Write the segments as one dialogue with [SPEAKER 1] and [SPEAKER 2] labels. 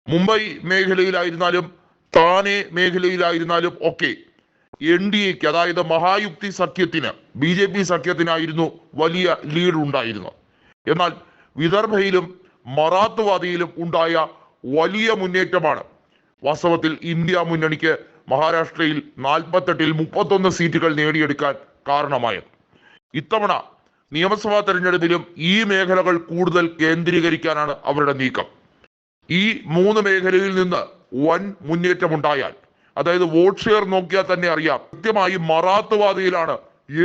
[SPEAKER 1] മുംബൈ മേഖലയിലായിരുന്നാലും താനെ മേഖലയിലായിരുന്നാലും ഒക്കെ NDAക്ക്, അതായത് മഹായുക്തി സഖ്യത്തിന്, BJP സഖ്യത്തിനായിരുന്നു വലിയ ലീഡ് ഉണ്ടായിരുന്നത്. എന്നാൽ വിദർഭയിലും മറാത്ത്വാദിയിലും ഉണ്ടായ വലിയ മുന്നേറ്റമാണ് വാസ്തവത്തിൽ ഇന്ത്യ മുന്നണിക്ക് മഹാരാഷ്ട്രയിൽ 48-ൽ 31 സീറ്റുകൾ നേടിയെടുക്കാൻ കാരണമായത്. ഇത്തവണ നിയമസഭാ തെരഞ്ഞെടുപ്പിലും ഈ മേഖലകൾ കൂടുതൽ കേന്ദ്രീകരിക്കാനാണ് അവരുടെ നീക്കം. ഈ 3 മേഖലയിൽ നിന്ന് വൻ മുന്നേറ്റമുണ്ടായാൽ, അതായത് വോട്ട് ഷെയർ നോക്കിയാൽ തന്നെ അറിയാം, കൃത്യമായി മറാത്ത്വാദിയിലാണ്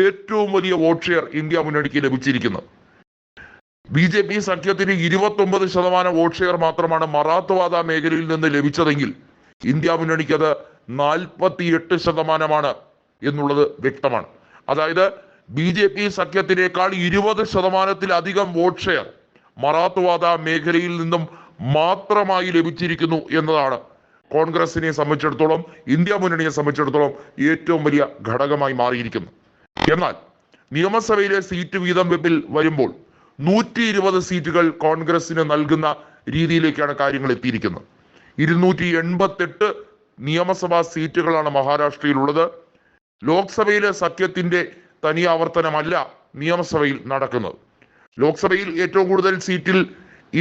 [SPEAKER 1] ഏറ്റവും വലിയ വോട്ട് ഷെയർ ഇന്ത്യ മുന്നണിക്ക് ലഭിച്ചിരിക്കുന്നത്. BJP സഖ്യത്തിന് 29% വോട്ട് ഷെയർ മാത്രമാണ് മറാത്ത്വാദ മേഖലയിൽ നിന്ന് ലഭിച്ചതെങ്കിൽ ഇന്ത്യ മുന്നണിക്ക് അത് 48% എന്നുള്ളത് വ്യക്തമാണ്. അതായത് BJP സഖ്യത്തിനേക്കാൾ 20%-ലധികം വോട്ട് ഷെയർ മറാത്ത്വാദ മേഖലയിൽ നിന്നും മാത്രമായി ലഭിച്ചിരിക്കുന്നു എന്നതാണ് കോൺഗ്രസിനെ സംബന്ധിച്ചിടത്തോളം, ഇന്ത്യ മുന്നണിയെ സംബന്ധിച്ചിടത്തോളം ഏറ്റവും വലിയ ഘടകമായി മാറിയിരിക്കുന്നു. എന്നാൽ നിയമസഭയിലെ സീറ്റ് വീതം വെപ്പിൽ വരുമ്പോൾ 120 സീറ്റുകൾ കോൺഗ്രസിന് നൽകുന്ന രീതിയിലേക്കാണ് കാര്യങ്ങൾ എത്തിയിരിക്കുന്നത്. 288 നിയമസഭാ സീറ്റുകളാണ് മഹാരാഷ്ട്രയിലുള്ളത്. ലോക്സഭയിലെ സഖ്യത്തിന്റെ തനിയാവർത്തനമല്ല നിയമസഭയിൽ നടക്കുന്നത്. ലോക്സഭയിൽ ഏറ്റവും കൂടുതൽ സീറ്റിൽ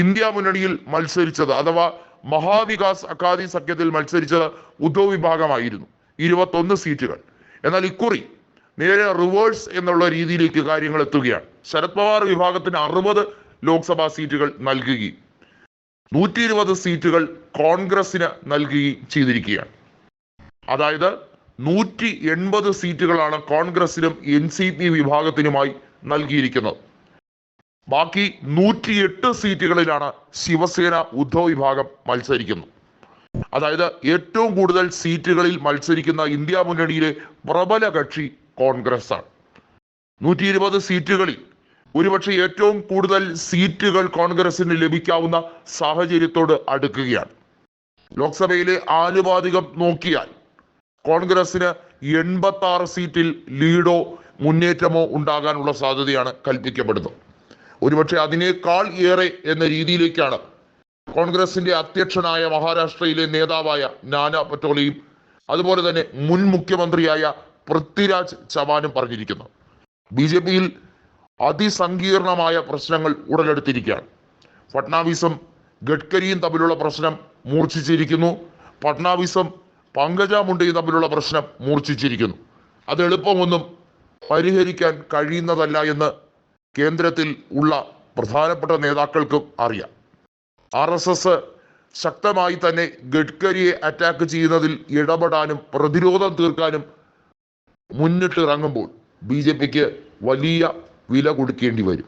[SPEAKER 1] ഇന്ത്യ മുന്നണിയിൽ മത്സരിച്ചത്, അഥവാ മഹാവികാസ് അഘാദി സഖ്യത്തിൽ മത്സരിച്ചത് ഉദ്ധവ് വിഭാഗമായിരുന്നു, 21 സീറ്റുകൾ. എന്നാൽ ഇക്കുറി നേരെ റിവേഴ്സ് എന്നുള്ള രീതിയിലേക്ക് കാര്യങ്ങൾ എത്തുകയാണ്. ശരത് പവാർ വിഭാഗത്തിന് 60 ലോക്സഭാ സീറ്റുകൾ നൽകുകയും 120 സീറ്റുകൾ കോൺഗ്രസിന് നൽകുകയും ചെയ്തിരിക്കുകയാണ്. അതായത് 180 സീറ്റുകളാണ് കോൺഗ്രസിനും NCP വിഭാഗത്തിനുമായി നൽകിയിരിക്കുന്നത്. ബാക്കി 108 സീറ്റുകളിലാണ് ശിവസേന ഉദ്ധവ് വിഭാഗം മത്സരിക്കുന്നത്. അതായത് ഏറ്റവും കൂടുതൽ സീറ്റുകളിൽ മത്സരിക്കുന്ന ഇന്ത്യ മുന്നണിയിലെ പ്രബല കക്ഷി കോൺഗ്രസ് ആണ്. 120 സീറ്റുകളിൽ ഒരുപക്ഷെ ഏറ്റവും കൂടുതൽ സീറ്റുകൾ കോൺഗ്രസിന് ലഭിക്കാവുന്ന സാഹചര്യത്തോട് അടുക്കുകയാണ്. ലോക്സഭയിലെ ആനുപാതികം നോക്കിയാൽ കോൺഗ്രസിന് 86 സീറ്റിൽ ലീഡോ മുന്നേറ്റമോ ഉണ്ടാകാനുള്ള സാധ്യതയാണ് കൽപ്പിക്കപ്പെടുന്നത്. ഒരുപക്ഷെ അതിനേക്കാൾ ഏറെ എന്ന രീതിയിലേക്കാണ് കോൺഗ്രസിന്റെ അധ്യക്ഷനായ മഹാരാഷ്ട്രയിലെ നേതാവായ നാനാ പട്ടോലെയും അതുപോലെ തന്നെ മുൻ മുഖ്യമന്ത്രിയായ പൃഥ്വിരാജ് ചവാനും പറഞ്ഞിരിക്കുന്നത്. BJPയിൽ അതിസങ്കീർണമായ പ്രശ്നങ്ങൾ ഉടലെടുത്തിരിക്കുകയാണ്. ഫട്നാവിസും ഗഡ്കരിയും തമ്മിലുള്ള പ്രശ്നം മൂർച്ഛിച്ചിരിക്കുന്നു. ഫട്നാവിസും പങ്കജ മുണ്ടയും തമ്മിലുള്ള പ്രശ്നം മൂർച്ഛിച്ചിരിക്കുന്നു. അത് എളുപ്പമൊന്നും പരിഹരിക്കാൻ കഴിയുന്നതല്ല എന്ന് കേന്ദ്രത്തിൽ ഉള്ള പ്രധാനപ്പെട്ട നേതാക്കൾക്കും അറിയാം. RSS ശക്തമായി തന്നെ ഗഡ്കരിയെ അറ്റാക്ക് ചെയ്യുന്നതിൽ ഇടപെടാനും പ്രതിരോധം തീർക്കാനും മുന്നിട്ടിറങ്ങുമ്പോൾ BJPക്ക് വലിയ വില കൊടുക്കേണ്ടി വരും.